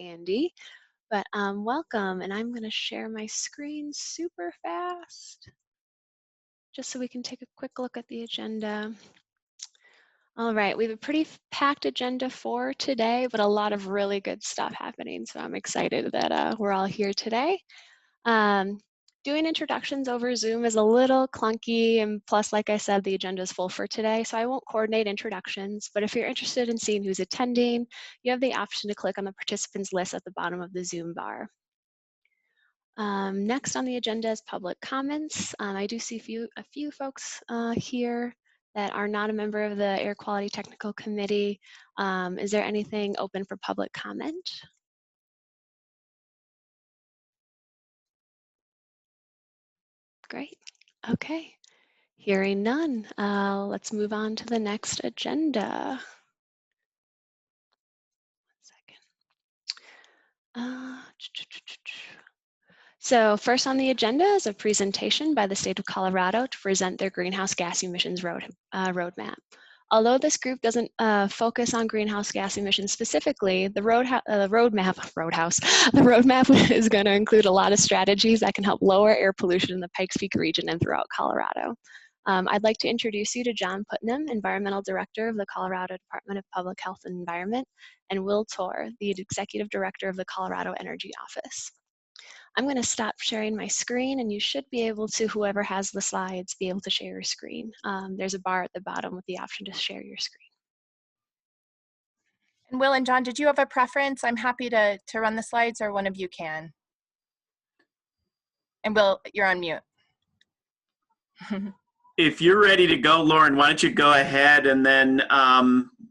Andy, but welcome, and I'm going to share my screen super fast just so we can take a quick look at the agenda. All right, we have a pretty packed agenda for today, but a lot of really good stuff happening, so I'm excited that we're all here today. Doing introductions over Zoom is a little clunky, and plus, like I said, the agenda is full for today, so I won't coordinate introductions, but if you're interested in seeing who's attending, you have the option to click on the participants list at the bottom of the Zoom bar. Next on the agenda is public comments. I do see a few folks here that are not a member of the Air Quality Technical Committee. Is there anything open for public comment? Great. Okay. Hearing none, let's move on to the next agenda. 1 second. So first on the agenda is a presentation by the state of Colorado to present their greenhouse gas emissions roadmap. Although this group doesn't focus on greenhouse gas emissions specifically, the roadmap is going to include a lot of strategies that can help lower air pollution in the Pikes Peak region and throughout Colorado. I'd like to introduce you to John Putnam, Environmental Director of the Colorado Department of Public Health and Environment, and Will Torr, the Executive Director of the Colorado Energy Office. I'm going to stop sharing my screen, and you should be able to, whoever has the slides, be able to share your screen. There's a bar at the bottom with the option to share your screen. And Will and John, did you have a preference? I'm happy to run the slides, or one of you can. And Will, you're on mute. If you're ready to go, Lauren, why don't you go ahead, and then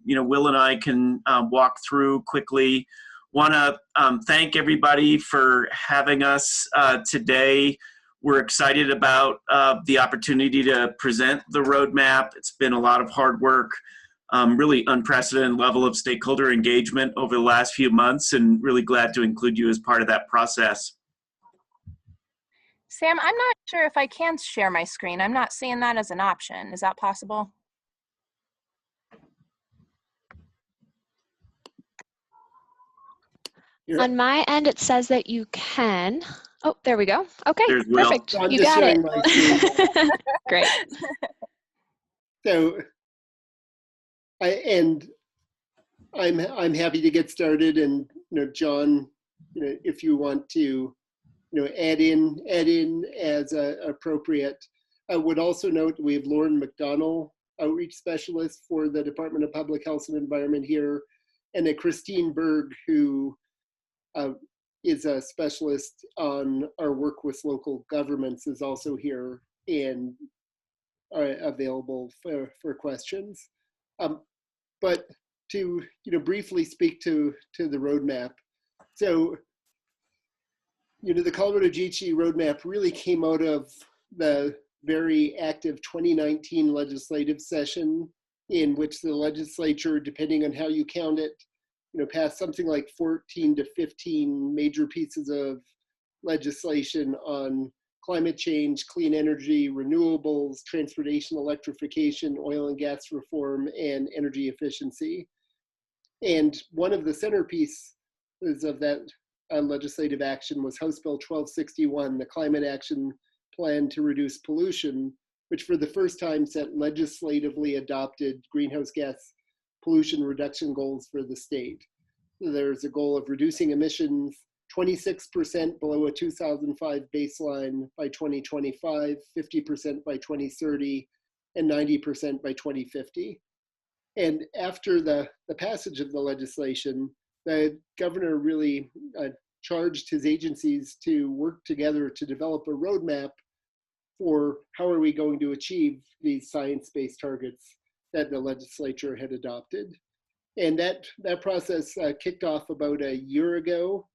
Will and I can walk through quickly. Want to thank everybody for having us today. We're excited about the opportunity to present the roadmap. It's been a lot of hard work, really unprecedented level of stakeholder engagement over the last few months, and really glad to include you as part of that process. Sam, I'm not sure if I can share my screen. I'm not seeing that as an option. Is that possible? On my end, it says that you can. Oh, there we go. Okay, perfect. I'm you just got sharing my screen. Great. So, I'm happy to get started, and John, if you want to, add in as appropriate. I would also note we have Lauren McDonnell, outreach specialist for the Department of Public Health and Environment here, and a Christine Berg, who is a specialist on our work with local governments, is also here and available for questions. But to briefly speak to the roadmap. So the Colorado GHG roadmap really came out of the very active 2019 legislative session, in which the legislature, depending on how you count it, passed something like 14 to 15 major pieces of legislation on climate change, clean energy, renewables, transportation electrification, oil and gas reform, and energy efficiency. And one of the centerpieces of that legislative action was House Bill 1261, the Climate Action Plan to Reduce Pollution, which for the first time set legislatively adopted greenhouse gas pollution reduction goals for the state. There's a goal of reducing emissions 26% below a 2005 baseline by 2025, 50% by 2030, and 90% by 2050. And after the passage of the legislation, the governor really charged his agencies to work together to develop a roadmap for how are we going to achieve these science-based targets that the legislature had adopted. And that process kicked off about a year ago.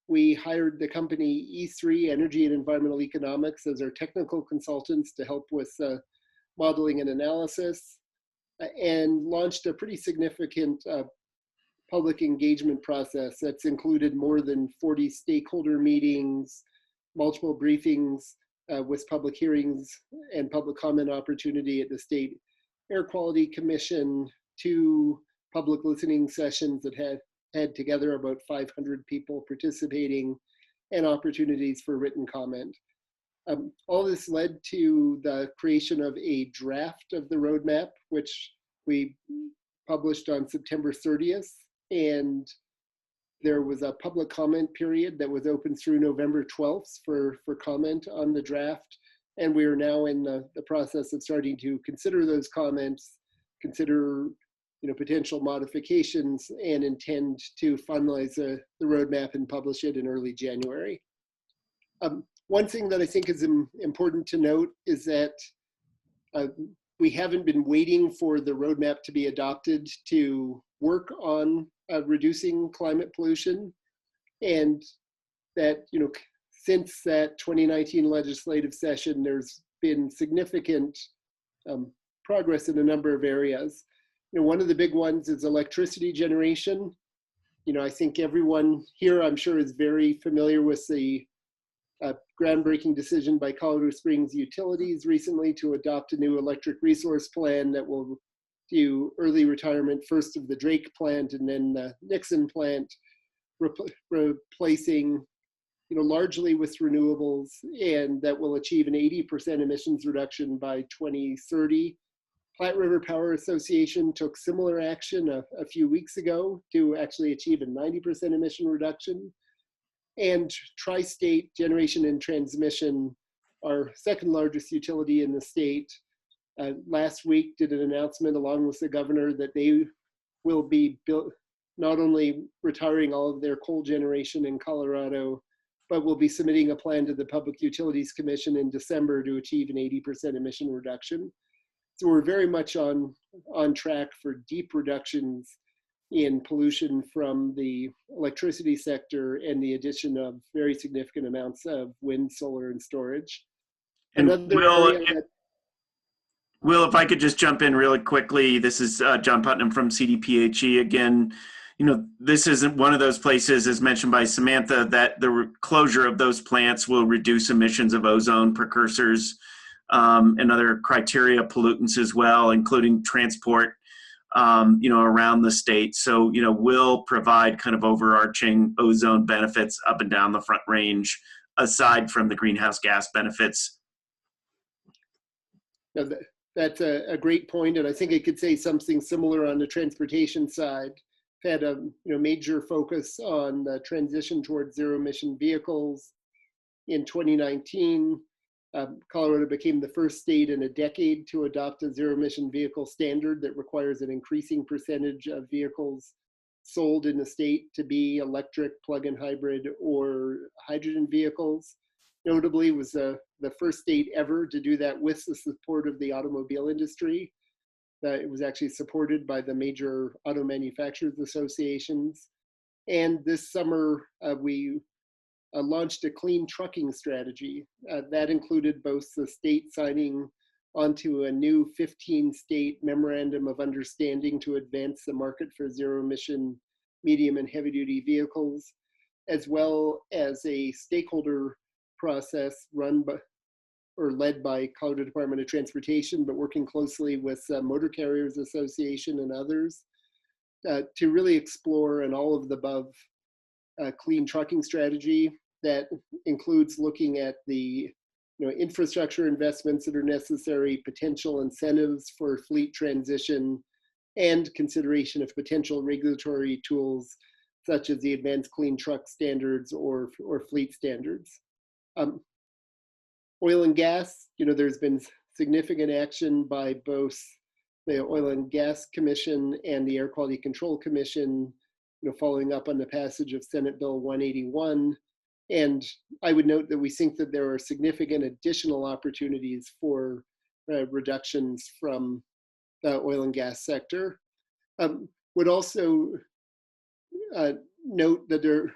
We hired the company E3, Energy and Environmental Economics, as our technical consultants to help with modeling and analysis, and launched a pretty significant public engagement process that's included more than 40 stakeholder meetings, multiple briefings with public hearings and public comment opportunity at the State Air Quality Commission, 2 public listening sessions that had together about 500 people participating and opportunities for written comment. All this led to the creation of a draft of the roadmap, which we published on September 30th. And there was a public comment period that was open through November 12th for comment on the draft. And we are now in the process of starting to consider those comments, consider potential modifications, and intend to finalize the roadmap and publish it in early January. One thing that I think is important to note is that we haven't been waiting for the roadmap to be adopted to work on reducing climate pollution, and that since that 2019 legislative session, there's been significant progress in a number of areas. One of the big ones is electricity generation. I think everyone here, I'm sure, is very familiar with the groundbreaking decision by Colorado Springs Utilities recently to adopt a new electric resource plan that will do early retirement, first of the Drake plant and then the Nixon plant, replacing largely with renewables, and that will achieve an 80% emissions reduction by 2030. Platte River Power Association took similar action a few weeks ago to actually achieve a 90% emission reduction. And Tri-State Generation and Transmission, our second largest utility in the state, last week did an announcement along with the governor that they will be not only retiring all of their coal generation in Colorado, but will be submitting a plan to the Public Utilities Commission in December to achieve an 80% emission reduction. So we're very much on track for deep reductions in pollution from the electricity sector and the addition of very significant amounts of wind, solar, and storage. And Another Will, if I could just jump in really quickly, this is John Putnam from CDPHE again. This isn't one of those places, as mentioned by Samantha, that the closure of those plants will reduce emissions of ozone precursors and other criteria pollutants as well, including transport, around the state. So, will provide kind of overarching ozone benefits up and down the Front Range, aside from the greenhouse gas benefits. Now that's a great point, and I think I could say something similar on the transportation side. Had a major focus on the transition towards zero-emission vehicles. In 2019, Colorado became the first state in a decade to adopt a zero-emission vehicle standard that requires an increasing percentage of vehicles sold in the state to be electric, plug-in hybrid, or hydrogen vehicles. Notably, was the first state ever to do that with the support of the automobile industry. It was actually supported by the major auto manufacturers associations. And this summer, we launched a clean trucking strategy. That included both the state signing onto a new 15-state memorandum of understanding to advance the market for zero-emission medium and heavy-duty vehicles, as well as a stakeholder process led by Colorado Department of Transportation, but working closely with Motor Carriers Association and others to really explore an all-of-the-above clean trucking strategy that includes looking at the infrastructure investments that are necessary, potential incentives for fleet transition, and consideration of potential regulatory tools such as the Advanced Clean Truck Standards or fleet standards. Oil and gas, there's been significant action by both the Oil and Gas Commission and the Air Quality Control Commission, following up on the passage of Senate Bill 181. And I would note that we think that there are significant additional opportunities for reductions from the oil and gas sector. Would also note that there's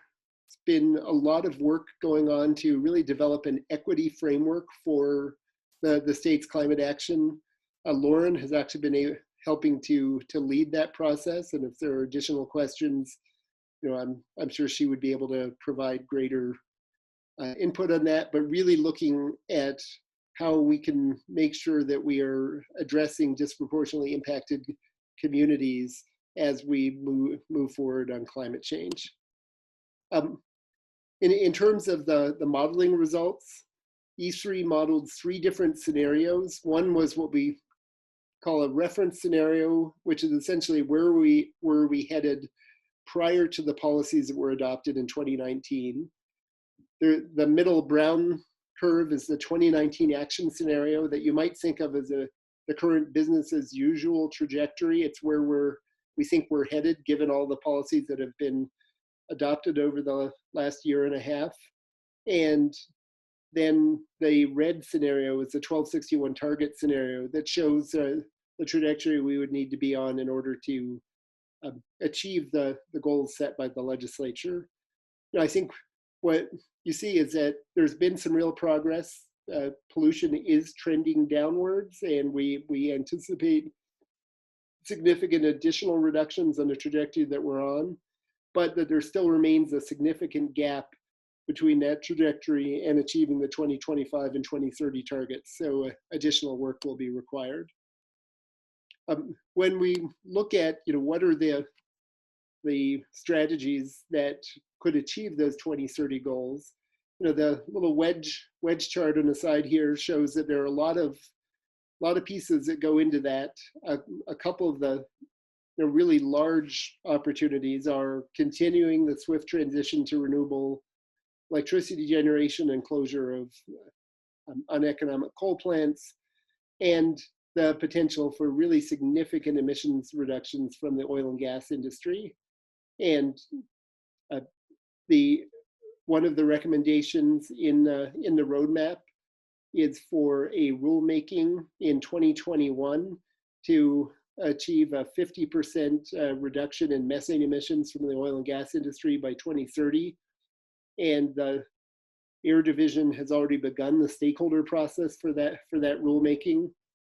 been a lot of work going on to really develop an equity framework for the state's climate action. Lauren has actually been helping to lead that process, and if there are additional questions, I'm sure she would be able to provide greater input on that, but really looking at how we can make sure that we are addressing disproportionately impacted communities as we move forward on climate change. In terms of the modeling results, E3 modeled 3 different scenarios. One was what we call a reference scenario, which is essentially where were we headed prior to the policies that were adopted in 2019. The middle brown curve is the 2019 action scenario that you might think of as the current business as usual trajectory. It's where we think we're headed given all the policies that have been adopted over the last year and a half. And then the red scenario is the 1261 target scenario that shows the trajectory we would need to be on in order to achieve the goals set by the legislature. I think what you see is that there's been some real progress. Pollution is trending downwards, and we anticipate significant additional reductions on the trajectory that we're on, but that there still remains a significant gap between that trajectory and achieving the 2025 and 2030 targets. So additional work will be required. When we look at, what are the strategies that could achieve those 2030 goals, the little wedge chart on the side here shows that there are a lot of pieces that go into that. A couple of the really large opportunities are continuing the swift transition to renewable electricity generation and closure of uneconomic coal plants, and the potential for really significant emissions reductions from the oil and gas industry. And one of the recommendations in the roadmap is for a rulemaking in 2021 to achieve a 50% reduction in methane emissions from the oil and gas industry by 2030. And the Air Division has already begun the stakeholder process for that rulemaking.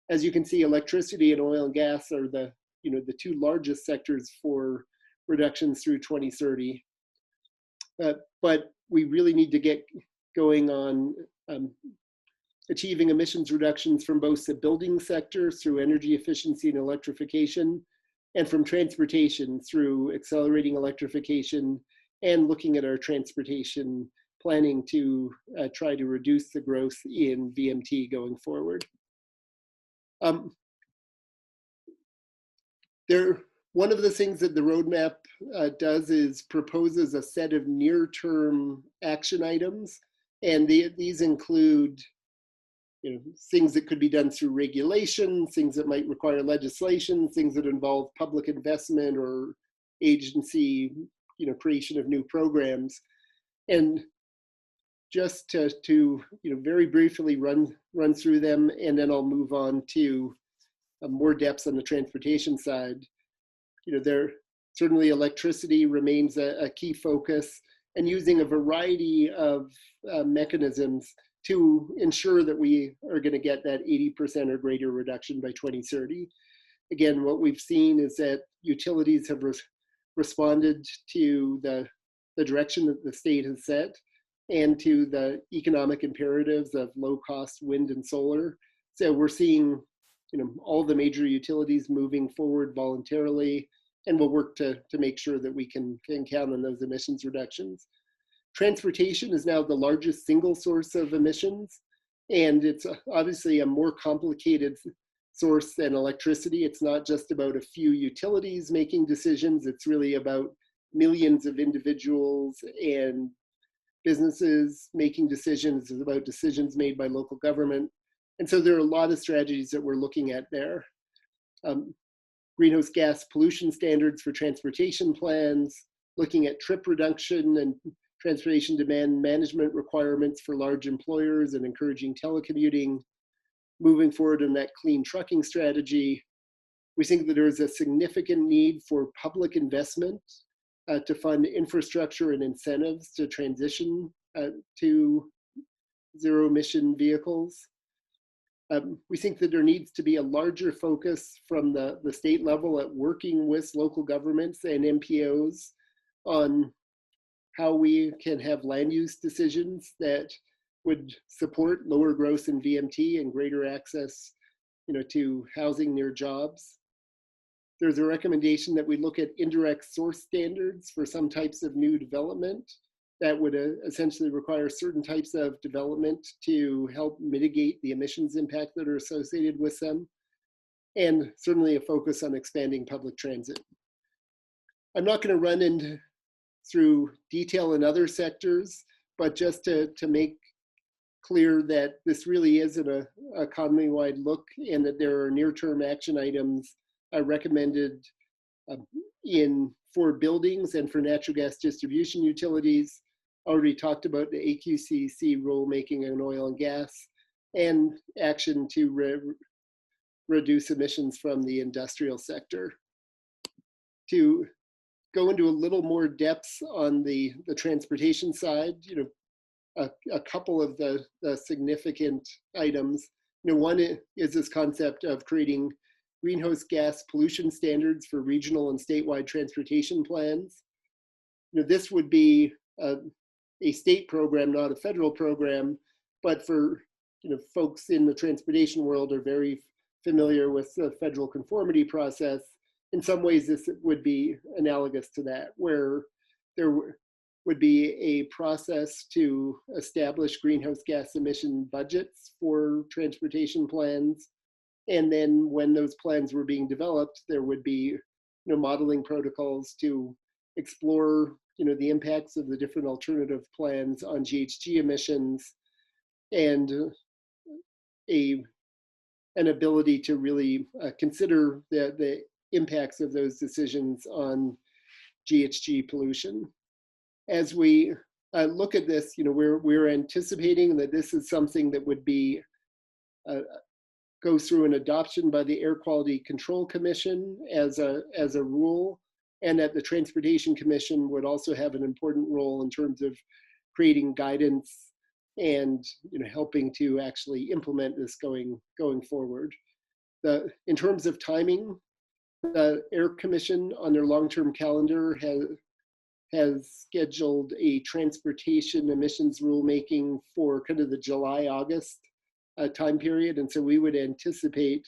As you can see, electricity and oil and gas are the 2 largest sectors for reductions through 2030. But we really need to get going on achieving emissions reductions from both the building sector through energy efficiency and electrification, and from transportation through accelerating electrification and looking at our transportation planning to try to reduce the growth in VMT going forward. One of the things that the roadmap does is proposes a set of near-term action items, and these include things that could be done through regulation, things that might require legislation, things that involve public investment or agency creation of new programs. And just to very briefly run through them, and then I'll move on to more depths on the transportation side. There certainly electricity remains a key focus, and using a variety of mechanisms to ensure that we are going to get that 80% or greater reduction by 2030. Again, what we've seen is that utilities have responded to the direction that the state has set and to the economic imperatives of low-cost wind and solar. So we're seeing all the major utilities moving forward voluntarily, and we'll work to make sure that we can count on those emissions reductions. Transportation is now the largest single source of emissions, and it's obviously a more complicated source than electricity. It's not just about a few utilities making decisions. It's really about millions of individuals and businesses making decisions. It's about decisions made by local government. And so there are a lot of strategies that we're looking at there. Greenhouse gas pollution standards for transportation plans, looking at trip reduction and transportation demand management requirements for large employers and encouraging telecommuting, moving forward in that clean trucking strategy. We think that there is a significant need for public investment to fund infrastructure and incentives to transition to zero emission vehicles. We think that there needs to be a larger focus from the state level at working with local governments and MPOs on how we can have land use decisions that would support lower growth in VMT and greater access to housing near jobs. there's a recommendation that we look at indirect source standards for some types of new development that would essentially require certain types of development to help mitigate the emissions impact that are associated with them, and certainly a focus on expanding public transit. I'm not going to run through detail in other sectors, but just to make clear that this really is a economy-wide look, and that there are near-term action items recommended for buildings and for natural gas distribution utilities. Already talked about the AQTC rulemaking on oil and gas, and action to reduce emissions from the industrial sector. To go into a little more depth on the transportation side, a couple of the significant items. One is this concept of creating greenhouse gas pollution standards for regional and statewide transportation plans. This would be a state program, not a federal program, but for folks in the transportation world are very familiar with the federal conformity process. In some ways, this would be analogous to that, where there would be a process to establish greenhouse gas emission budgets for transportation plans. And then when those plans were being developed, there would be modeling protocols to explore the impacts of the different alternative plans on GHG emissions, and an ability to really consider the impacts of those decisions on GHG pollution. As we look at this, we're anticipating that this is something that would be go through an adoption by the Air Quality Control Commission as a rule, and that the Transportation Commission would also have an important role in terms of creating guidance and helping to actually implement this going forward. In terms of timing, the Air Commission on their long-term calendar has scheduled a transportation emissions rulemaking for kind of the July-August time period, and so we would anticipate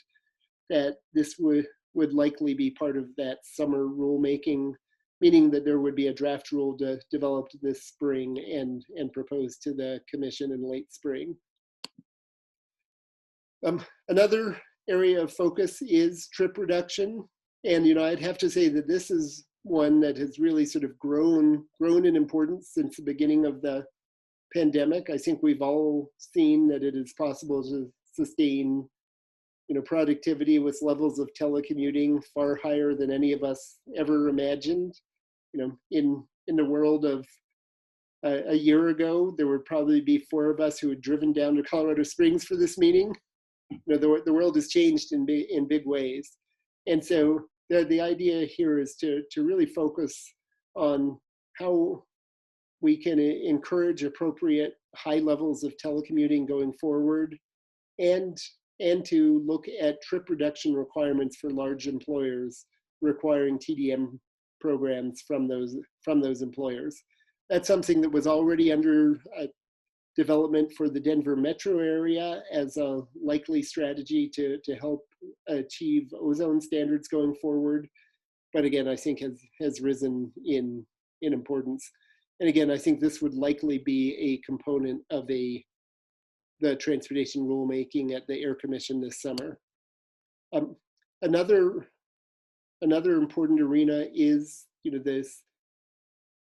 that this would likely be part of that summer rulemaking, meaning that there would be a draft rule developed this spring and proposed to the commission in late spring. Another area of focus is trip reduction, and I'd have to say that this is one that has really sort of grown in importance since the beginning of the pandemic. I think we've all seen that it is possible to sustain productivity with levels of telecommuting far higher than any of us ever imagined. In the world of a year ago, there would probably be 4 of us who had driven down to Colorado Springs for this meeting. The world has changed in big ways. And so the idea here is to really focus on how we can encourage appropriate high levels of telecommuting going forward, and to look at trip reduction requirements for large employers requiring TDM programs from those employers. That's something that was already under development for the Denver metro area as a likely strategy to help achieve ozone standards going forward. But again, I think has risen in importance. And again, I think this would likely be a component of the transportation rulemaking at the Air Commission this summer. Another important arena is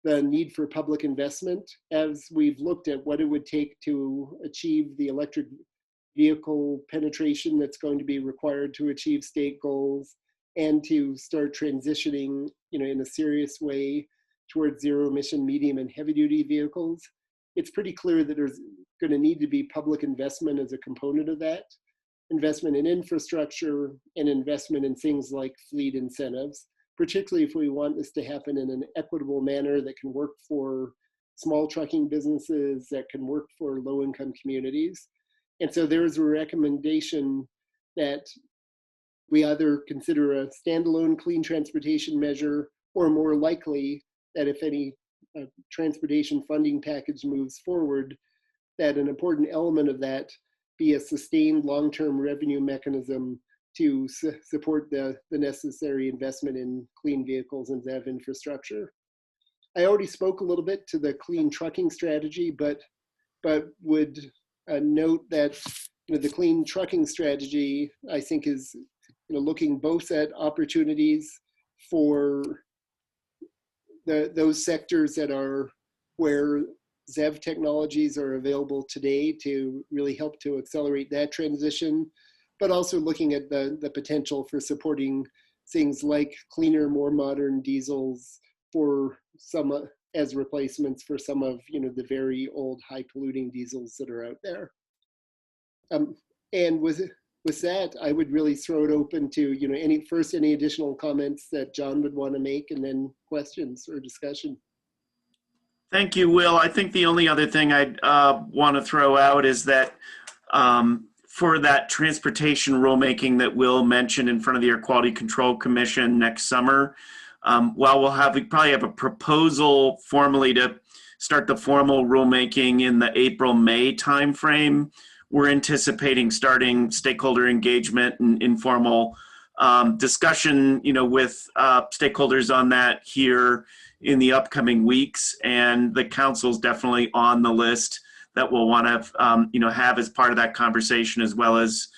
the need for public investment, as we've looked at what it would take to achieve the electric vehicle penetration that's going to be required to achieve state goals, and to start transitioning in a serious way towards zero emission medium and heavy duty vehicles. It's pretty clear that there's going to need to be public investment as a component of that. Investment in infrastructure and investment in things like fleet incentives, particularly if we want this to happen in an equitable manner that can work for small trucking businesses, that can work for low-income communities. And so there's a recommendation that we either consider a standalone clean transportation measure, or more likely that if any transportation funding package moves forward, that an important element of that be a sustained long-term revenue mechanism to support the necessary investment in clean vehicles and ZEV infrastructure. I already spoke a little bit to the clean trucking strategy, but would note that the clean trucking strategy, I think, is looking both at opportunities for those sectors that are where ZEV technologies are available today to really help to accelerate that transition, but also looking at the potential for supporting things like cleaner, more modern diesels for some as replacements for some of the very old, high polluting diesels that are out there. And with that, I would really throw it open to any additional comments that John would want to make, and then questions or discussion. Thank you, Will. I think the only other thing I'd want to throw out is that for that transportation rulemaking that Will mentioned in front of the Air Quality Control Commission next summer, while we probably have a proposal formally to start the formal rulemaking in the April-May timeframe, we're anticipating starting stakeholder engagement and informal discussion, with stakeholders on that here in the upcoming weeks, and the council's definitely on the list that we'll want to have as part of that conversation, as well as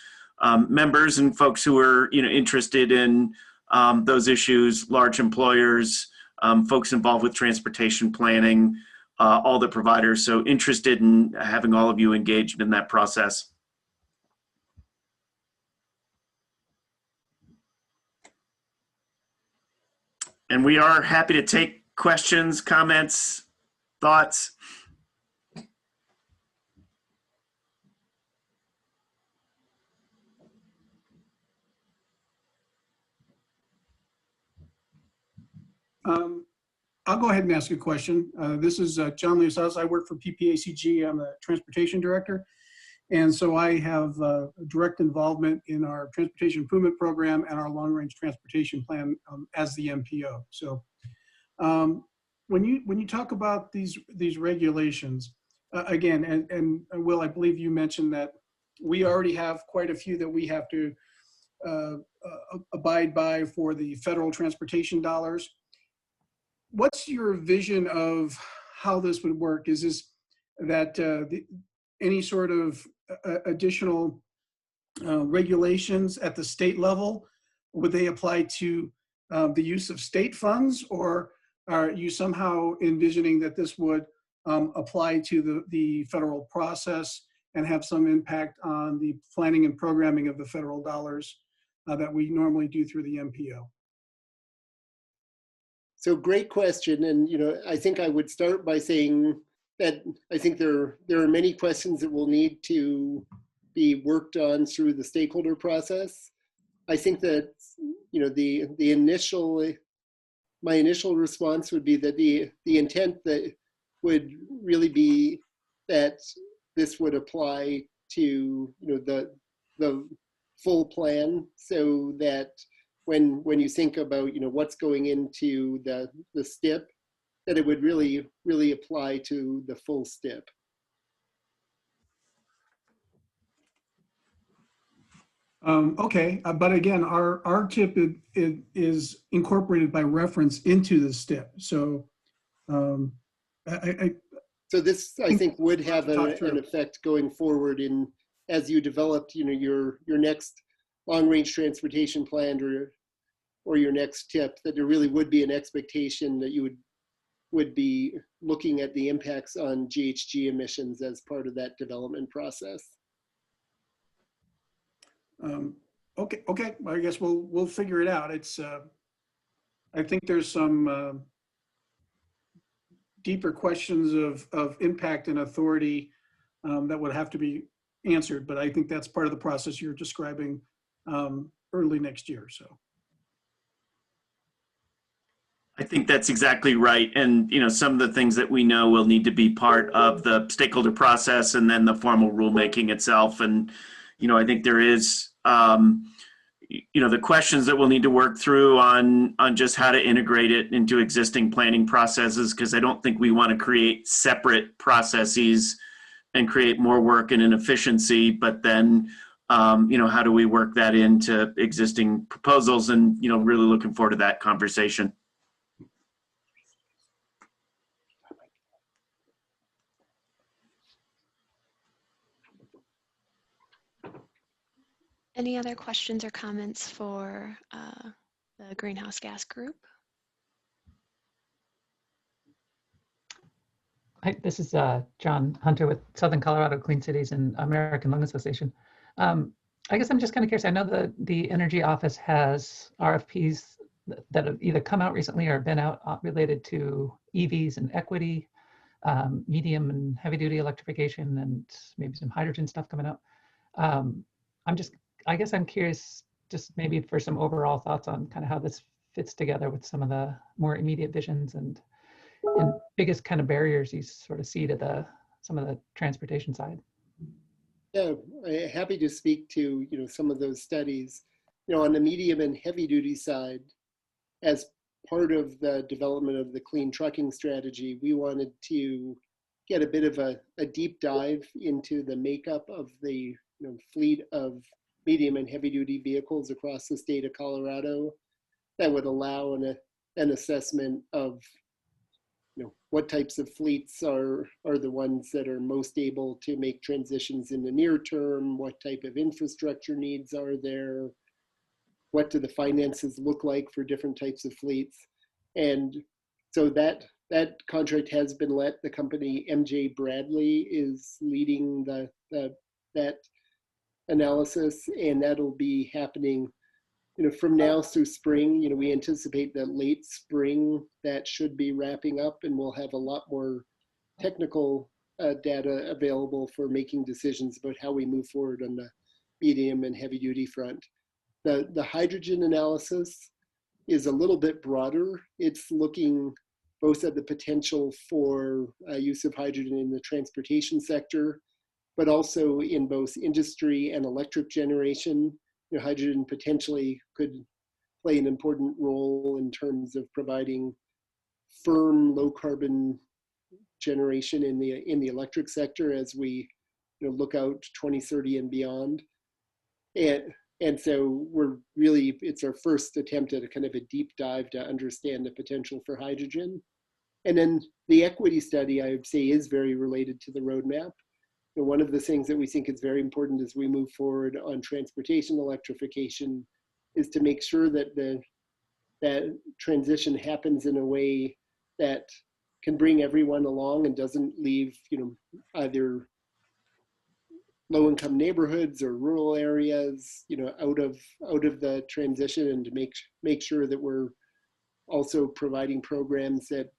members and folks who are interested in those issues, large employers, folks involved with transportation planning, all the providers. So interested in having all of you engaged in that process. And we are happy to take questions, comments, thoughts. I'll go ahead and ask a question. This is John Leosaus. I work for PPACG. I'm the transportation director. And so I have direct involvement in our transportation improvement program and our long-range transportation plan as the MPO. So when you talk about these regulations, again, and Will, I believe you mentioned that we already have quite a few that we have to abide by for the federal transportation dollars. What's your vision of how this would work? Is this that any sort of additional regulations at the state level, would they apply to the use of state funds, or are you somehow envisioning that this would apply to the federal process and have some impact on the planning and programming of the federal dollars that we normally do through the MPO? So great question. And, I think I would start by saying that I think there are many questions that will need to be worked on through the stakeholder process. I think that, my initial response would be that the intent that would really be that this would apply to, the full plan, so that when you think about what's going into the STIP, that it would really apply to the full STIP. Okay, but again, our TIP is incorporated by reference into the STIP. So so this, I think, would have an effect going forward as you developed your next long-range transportation plan or your next TIP, that there really would be an expectation that you would be looking at the impacts on GHG emissions as part of that development process. Okay. I guess we'll figure it out. It's I think there's some deeper questions of impact and authority that would have to be answered, but I think that's part of the process you're describing early next year. So I think that's exactly right. And, some of the things that we know will need to be part of the stakeholder process and then the formal rulemaking itself. And, I think there is, the questions that we'll need to work through on just how to integrate it into existing planning processes, because I don't think we want to create separate processes and create more work and inefficiency, but then how do we work that into existing proposals, and, really looking forward to that conversation. Any other questions or comments for the greenhouse gas group? Hi, this is John Hunter with Southern Colorado Clean Cities and American Lung Association. I guess I'm just kind of curious. I know the Energy Office has RFPs that have either come out recently or been out related to EVs and equity, medium and heavy duty electrification, and maybe some hydrogen stuff coming up. I guess I'm curious, just maybe for some overall thoughts on kind of how this fits together with some of the more immediate visions and biggest kind of barriers you sort of see to some of the transportation side. Yeah, I'm happy to speak to some of those studies. On the medium and heavy duty side, as part of the development of the clean trucking strategy, we wanted to get a bit of a deep dive into the makeup of the fleet of medium and heavy duty vehicles across the state of Colorado that would allow an assessment of what types of fleets are the ones that are most able to make transitions in the near term, what type of infrastructure needs are there, what do the finances look like for different types of fleets. And so that contract has been let. The company MJ Bradley is leading that analysis, and that'll be happening from now through spring. We anticipate that late spring that should be wrapping up, and we'll have a lot more technical data available for making decisions about how we move forward on the medium and heavy duty front. The hydrogen analysis is a little bit broader. It's looking both at the potential for use of hydrogen in the transportation sector, but also in both industry and electric generation. Hydrogen potentially could play an important role in terms of providing firm low carbon generation in the electric sector as we look out 2030 and beyond. And so it's our first attempt at a kind of a deep dive to understand the potential for hydrogen. And then the equity study, I would say, is very related to the roadmap. One of the things that we think is very important as we move forward on transportation electrification is to make sure that that transition happens in a way that can bring everyone along and doesn't leave either low-income neighborhoods or rural areas out of the transition, and to make sure that we're also providing programs that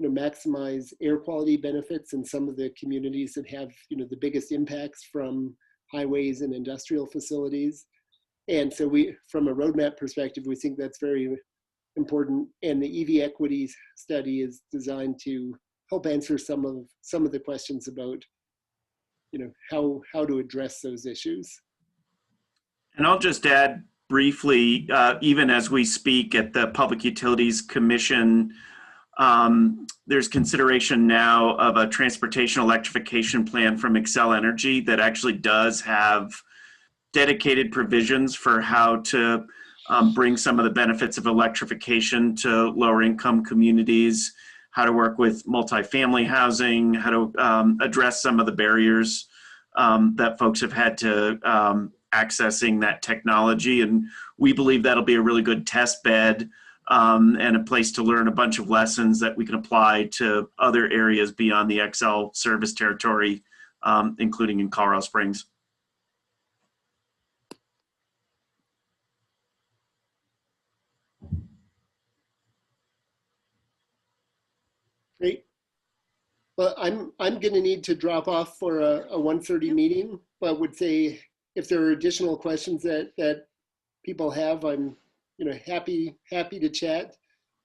maximize air quality benefits in some of the communities that have the biggest impacts from highways and industrial facilities. And so from a roadmap perspective, we think that's very important. And the EV equity study is designed to help answer some of the questions about how to address those issues. And I'll just add briefly, even as we speak at the Public Utilities Commission, there's consideration now of a transportation electrification plan from Xcel Energy that actually does have dedicated provisions for how to bring some of the benefits of electrification to lower income communities, how to work with multifamily housing, how to address some of the barriers that folks have had to accessing that technology. And we believe that'll be a really good test bed and a place to learn a bunch of lessons that we can apply to other areas beyond the Xcel service territory, including in Colorado Springs. Great. Well, I'm going to need to drop off for a 1:30 meeting, but would say if there are additional questions that people have, I'm happy to chat.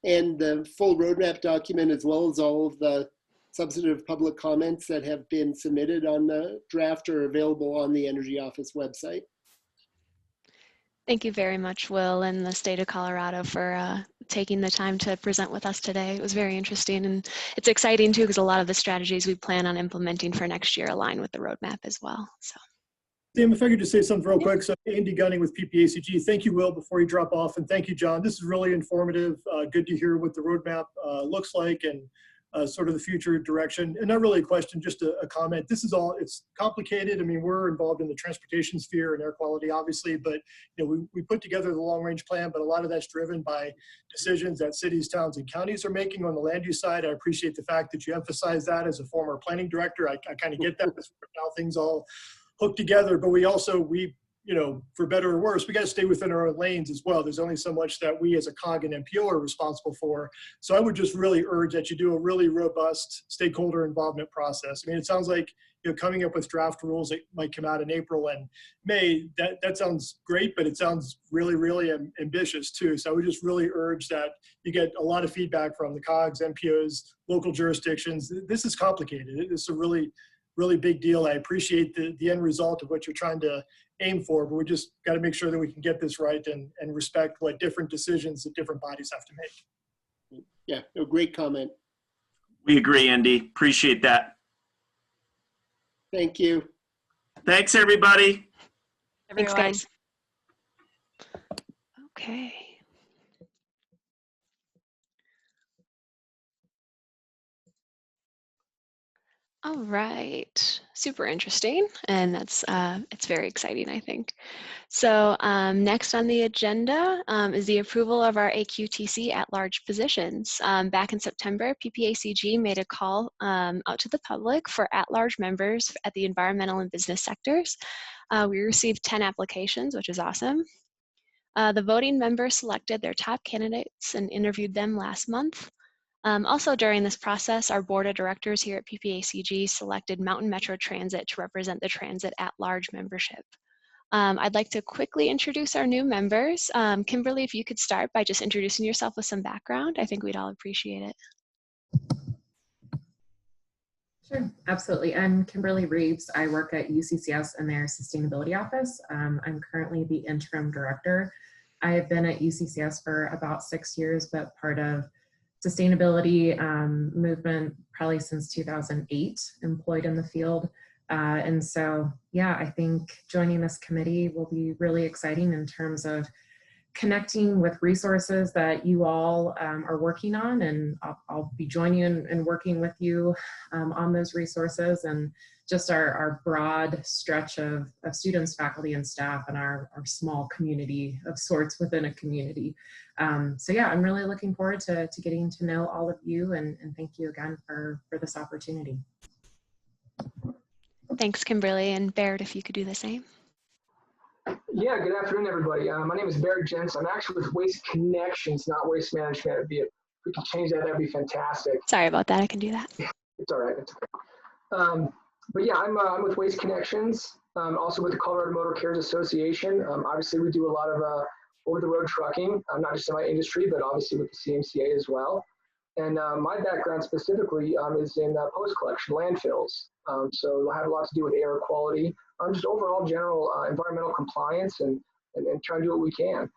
And the full roadmap document, as well as all of the substantive public comments that have been submitted on the draft, are available on the Energy Office website. Thank you very much, Will, and the state of Colorado for taking the time to present with us today. It was very interesting, and it's exciting too, because a lot of the strategies we plan on implementing for next year align with the roadmap as well. So Sam, if I could just say something real quick. So Andy Gunning with PPACG. Thank you, Will, before you drop off. And thank you, John. This is really informative. Good to hear what the roadmap looks like and sort of the future direction. And not really a question, just a comment. This is all, it's complicated. I mean, we're involved in the transportation sphere and air quality, obviously, but we put together the long range plan, but a lot of that's driven by decisions that cities, towns, and counties are making on the land use side. I appreciate the fact that you emphasize that as a former planning director. I kind of get that. That's how things all hooked together, but we for better or worse, we got to stay within our own lanes as well. There's only so much that we as a COG and MPO are responsible for. So I would just really urge that you do a really robust stakeholder involvement process. I mean, it sounds like coming up with draft rules that might come out in April and May, that sounds great, but it sounds really, really ambitious too. So I would just really urge that you get a lot of feedback from the COGs, MPOs, local jurisdictions. This is complicated. It's a really big deal. I appreciate the end result of what you're trying to aim for, but we just got to make sure that we can get this right and respect what different decisions that different bodies have to make. Yeah, no, great comment. We agree, Andy. Appreciate that. Thank you. Thanks, everybody. Thanks, Everyone. guys. Okay. All right, super interesting, and that's it's very exciting, I think. So next on the agenda is the approval of our AQTC at large positions. Back in September, PPACG made a call out to the public for at-large members at the environmental and business sectors. We received 10 applications, which is awesome. The voting members selected their top candidates and interviewed them last month. Also during this process, our board of directors here at PPACG selected Mountain Metro Transit to represent the transit at-large membership. I'd like to quickly introduce our new members. Kimberly, if you could start by just introducing yourself with some background, I think we'd all appreciate it. Sure, absolutely. I'm Kimberly Reeves. I work at UCCS in their sustainability office. I'm currently the interim director. I have been at UCCS for about 6 years, but part of sustainability movement probably since 2008, employed in the field. And so, yeah, I think joining this committee will be really exciting in terms of connecting with resources that you all are working on, and I'll be joining and working with you on those resources, and just our broad stretch of students, faculty, and staff, and our small community of sorts within a community. So yeah, I'm really looking forward to getting to know all of you, and thank you again for this opportunity. Thanks, Kimberly, and Baird, if you could do the same. Yeah, good afternoon, everybody. My name is Barry Jentz. I'm actually with Waste Connections, not Waste Management. If we can change that, that'd be fantastic. Sorry about that, I can do that. It's all right. It's okay. But yeah, I'm with Waste Connections, also with the Colorado Motor Carriers Association. Obviously, we do a lot of over-the-road trucking, not just in my industry, but obviously with the CMCA as well. And my background specifically is in post-collection landfills. So I have a lot to do with air quality, just overall general environmental compliance, and trying to do what we can.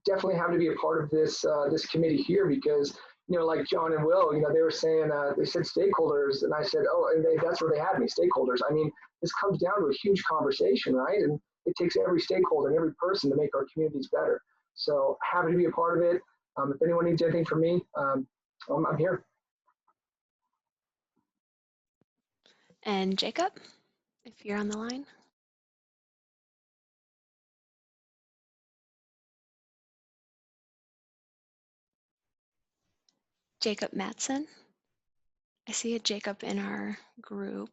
Definitely happy to be a part of this committee here because, like John and Will, they were saying, they said stakeholders, and I said, oh, and that's where they had me, stakeholders. I mean, this comes down to a huge conversation, right? And it takes every stakeholder and every person to make our communities better. So happy to be a part of it. If anyone needs anything from me, I'm here. And Jacob, if you're on the line. Jacob Matson. I see a Jacob in our group.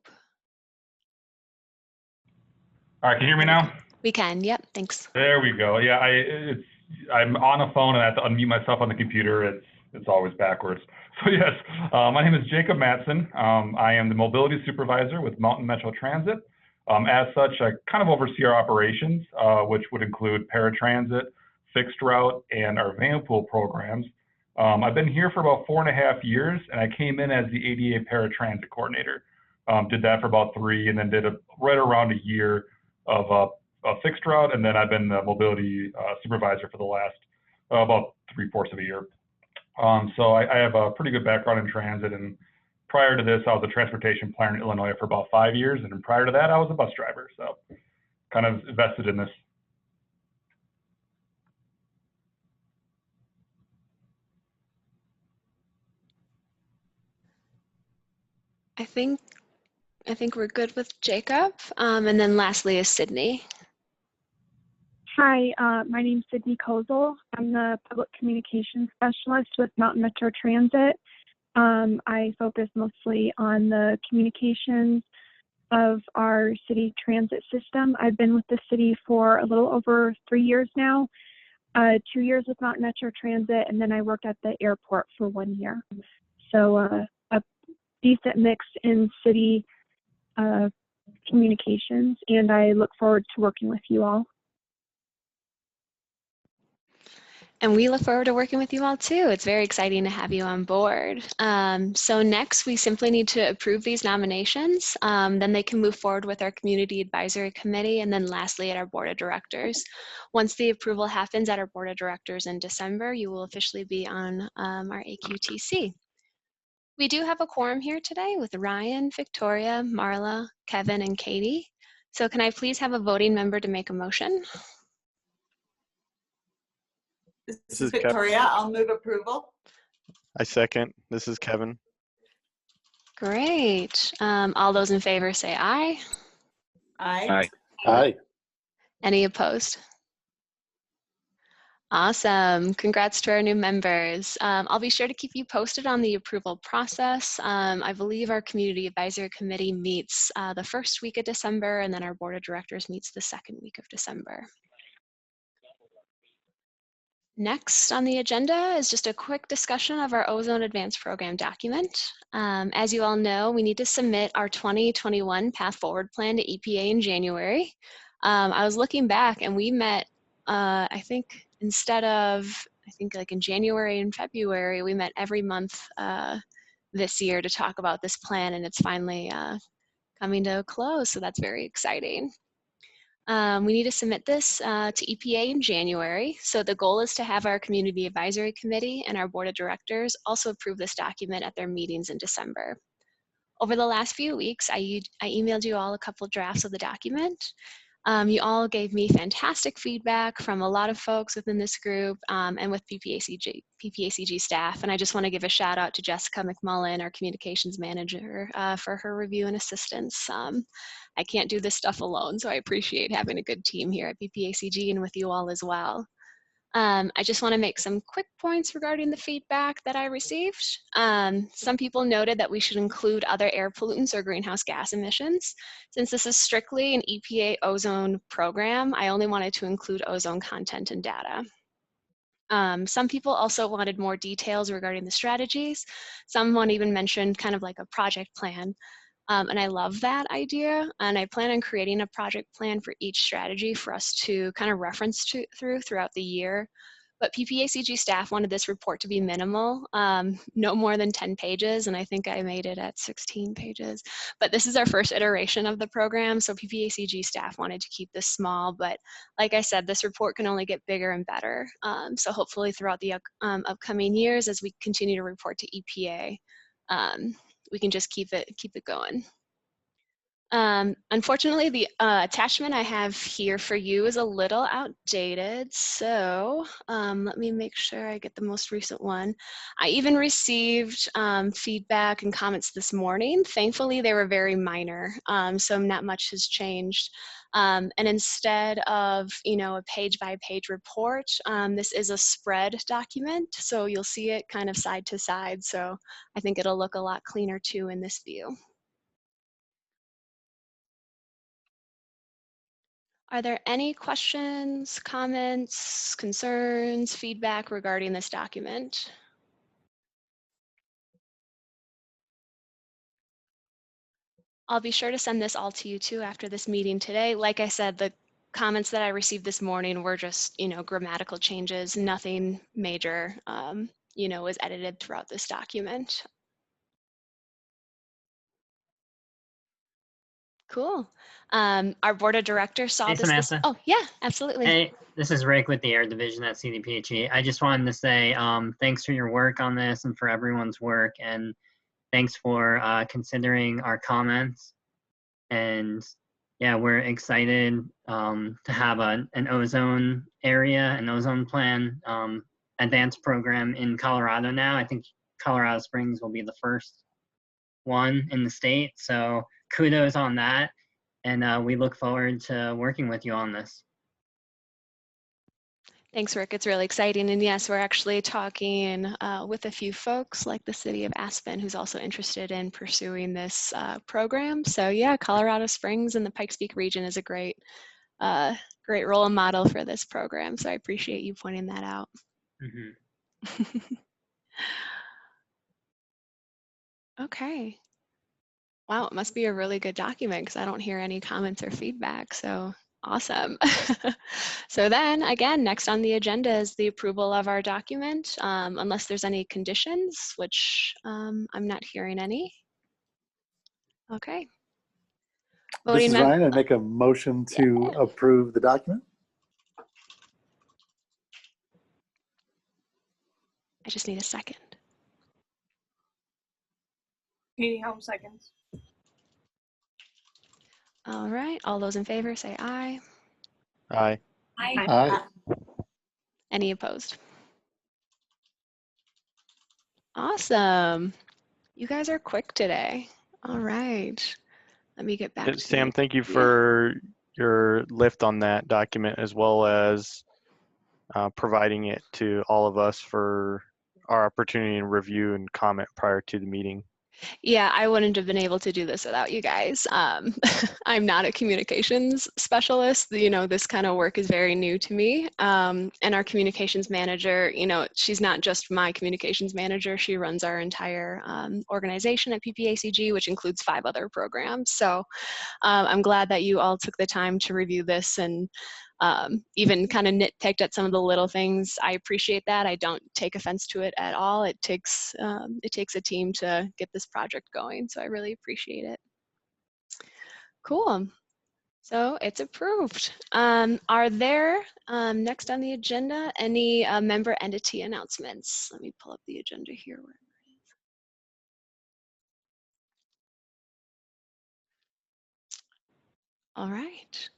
All right, can you hear me now? We can, yep, thanks. There we go. Yeah, I'm on a phone and I have to unmute myself on the computer. It's always backwards. So yes, my name is Jacob Matson. I am the mobility supervisor with Mountain Metro Transit. As such, I kind of oversee our operations, which would include paratransit, fixed route, and our van pool programs. I've been here for about 4.5 years, and I came in as the ADA paratransit coordinator. Did that for about 3, and then did right around a year of a fixed route, and then I've been the mobility supervisor for the last about 3/4 of a year. So I have a pretty good background in transit, and prior to this, I was a transportation planner in Illinois for about 5 years, and prior to that, I was a bus driver. So kind of vested in this. I think we're good with Jacob. And then lastly is Sydney. Hi, my name's Sydney Kozel. I'm the public communications specialist with Mountain Metro Transit. I focus mostly on the communications of our city transit system. I've been with the city for a little over 3 years now, 2 years with Mountain Metro Transit, and then I worked at the airport for 1 year. So a decent mix in city communications, and I look forward to working with you all. And we look forward to working with you all too. It's very exciting to have you on board. So next, we simply need to approve these nominations. Then they can move forward with our Community Advisory Committee, and then lastly at our Board of Directors. Once the approval happens at our Board of Directors in December, you will officially be on our AQTC. We do have a quorum here today with Ryan, Victoria, Marla, Kevin, and Katie. So can I please have a voting member to make a motion? This is Victoria. I'll move approval. I second. This is Kevin. Great. All those in favor say aye. Aye. Aye. Any opposed? Awesome. Congrats to our new members. I'll be sure to keep you posted on the approval process. I believe our Community Advisory Committee meets the first week of December, and then our Board of Directors meets the second week of December. Next on the agenda is just a quick discussion of our Ozone Advanced Program document. As you all know, we need to submit our 2021 Path Forward Plan to EPA in January. I was looking back and we met, I think instead of, like in January and February, we met every month this year to talk about this plan, and it's finally coming to a close, so that's very exciting. We need to submit this to EPA in January. So the goal is to have our Community Advisory Committee and our Board of Directors also approve this document at their meetings in December. Over the last few weeks, I emailed you all a couple of drafts of the document. You all gave me fantastic feedback from a lot of folks within this group and with PPACG staff. And I just want to give a shout out to Jessica McMullen, our communications manager, for her review and assistance. I can't do this stuff alone, so I appreciate having a good team here at PPACG and with you all as well. I just want to make some quick points regarding the feedback that I received. Some people noted that we should include other air pollutants or greenhouse gas emissions. Since this is strictly an EPA ozone program, I only wanted to include ozone content and data. Some people also wanted more details regarding the strategies. Someone even mentioned kind of like a project plan. And I love that idea, and I plan on creating a project plan for each strategy for us to kind of reference throughout the year. But PPACG staff wanted this report to be minimal, no more than 10 pages, and I think I made it at 16 pages. But this is our first iteration of the program, so PPACG staff wanted to keep this small, but like I said, this report can only get bigger and better. So hopefully throughout the upcoming years, as we continue to report to EPA, we can just keep it going. Unfortunately, the attachment I have here for you is a little outdated, so let me make sure I get the most recent one. I even received feedback and comments this morning. Thankfully, they were very minor, so not much has changed. And instead of, a page-by-page report, this is a spread document, so you'll see it kind of side to side, so I think it'll look a lot cleaner too in this view. Are there any questions, comments, concerns, feedback regarding this document? I'll be sure to send this all to you too after this meeting today. Like I said, the comments that I received this morning were just, grammatical changes, nothing major, was edited throughout this document. Cool. Our board of directors saw this. Oh, yeah, absolutely. Hey, this is Rick with the Air Division at CDPHE. I just wanted to say thanks for your work on this and for everyone's work, and thanks for considering our comments. And yeah, we're excited to have an ozone area, an ozone plan advanced program in Colorado now. I think Colorado Springs will be the first one in the state. So kudos on that. And we look forward to working with you on this. Thanks, Rick. It's really exciting. And yes, we're actually talking with a few folks like the city of Aspen, who's also interested in pursuing this program. So yeah, Colorado Springs and the Pikes Peak region is a great role model for this program. So I appreciate you pointing that out. Mm-hmm. Okay. Wow, it must be a really good document because I don't hear any comments or feedback. So awesome. So then again, next on the agenda is the approval of our document, unless there's any conditions, which I'm not hearing any. Okay. This is Ryan. I make a motion to approve the document. I just need a second. Katie Helm seconds. All right, all those in favor say aye. Aye. Aye. Aye. Any opposed? Awesome. You guys are quick today. All right. Let me get back to Sam, thank you for your lift on that document, as well as providing it to all of us for our opportunity to review and comment prior to the meeting. Yeah, I wouldn't have been able to do this without you guys. I'm not a communications specialist. You know, this kind of work is very new to me. And our communications manager, you know, she's not just my communications manager. She runs our entire organization at PPACG, which includes 5 other programs. So I'm glad that you all took the time to review this and even kind of nitpicked at some of the little things. I appreciate that. I don't take offense to it at all. It takes a team to get this project going, so I really appreciate it. Cool. So it's approved. Are there, next on the agenda, any member entity announcements? Let me pull up the agenda here. Where it is. All right.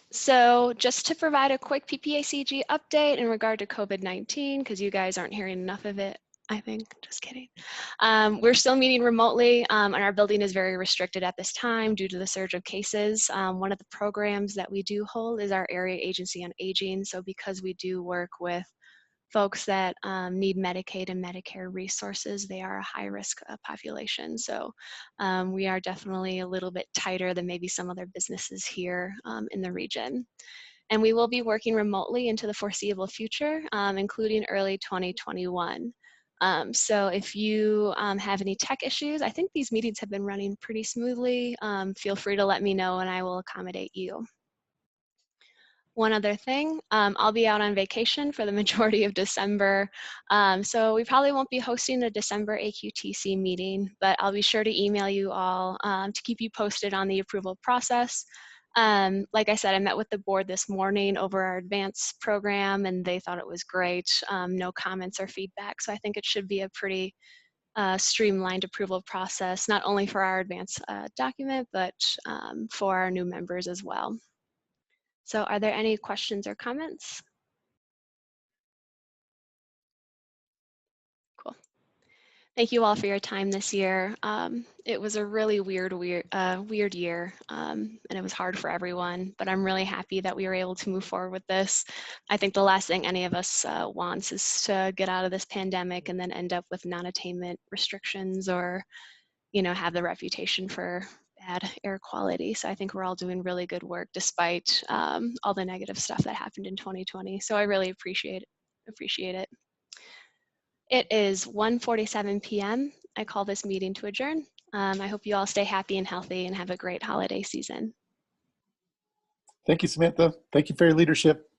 So just to provide a quick PPACG update in regard to COVID-19, because you guys aren't hearing enough of it, I think, just kidding. We're still meeting remotely, and our building is very restricted at this time due to the surge of cases. One of the programs that we do hold is our Area Agency on Aging. So because we do work with folks that need Medicaid and Medicare resources, they are a high-risk population. So we are definitely a little bit tighter than maybe some other businesses here in the region. And we will be working remotely into the foreseeable future, including early 2021. So if you have any tech issues, I think these meetings have been running pretty smoothly. Feel free to let me know and I will accommodate you. One other thing, I'll be out on vacation for the majority of December, so we probably won't be hosting a December AQTC meeting, but I'll be sure to email you all to keep you posted on the approval process. Like I said, I met with the board this morning over our advanced program and they thought it was great. No comments or feedback, so I think it should be a pretty streamlined approval process, not only for our advanced document, but for our new members as well. So are there any questions or comments? Cool. Thank you all for your time this year. It was a really weird year, and it was hard for everyone, but I'm really happy that we were able to move forward with this. I think the last thing any of us wants is to get out of this pandemic and then end up with non-attainment restrictions or, you know, have the reputation for bad air quality. So I think we're all doing really good work despite all the negative stuff that happened in 2020. So I really appreciate it. It is 1:47 p.m. I call this meeting to adjourn. I hope you all stay happy and healthy and have a great holiday season. Thank you, Samantha. Thank you for your leadership.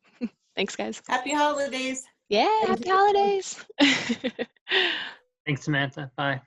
Thanks, guys. Happy holidays. Yeah, happy holidays. Thanks, Samantha. Bye.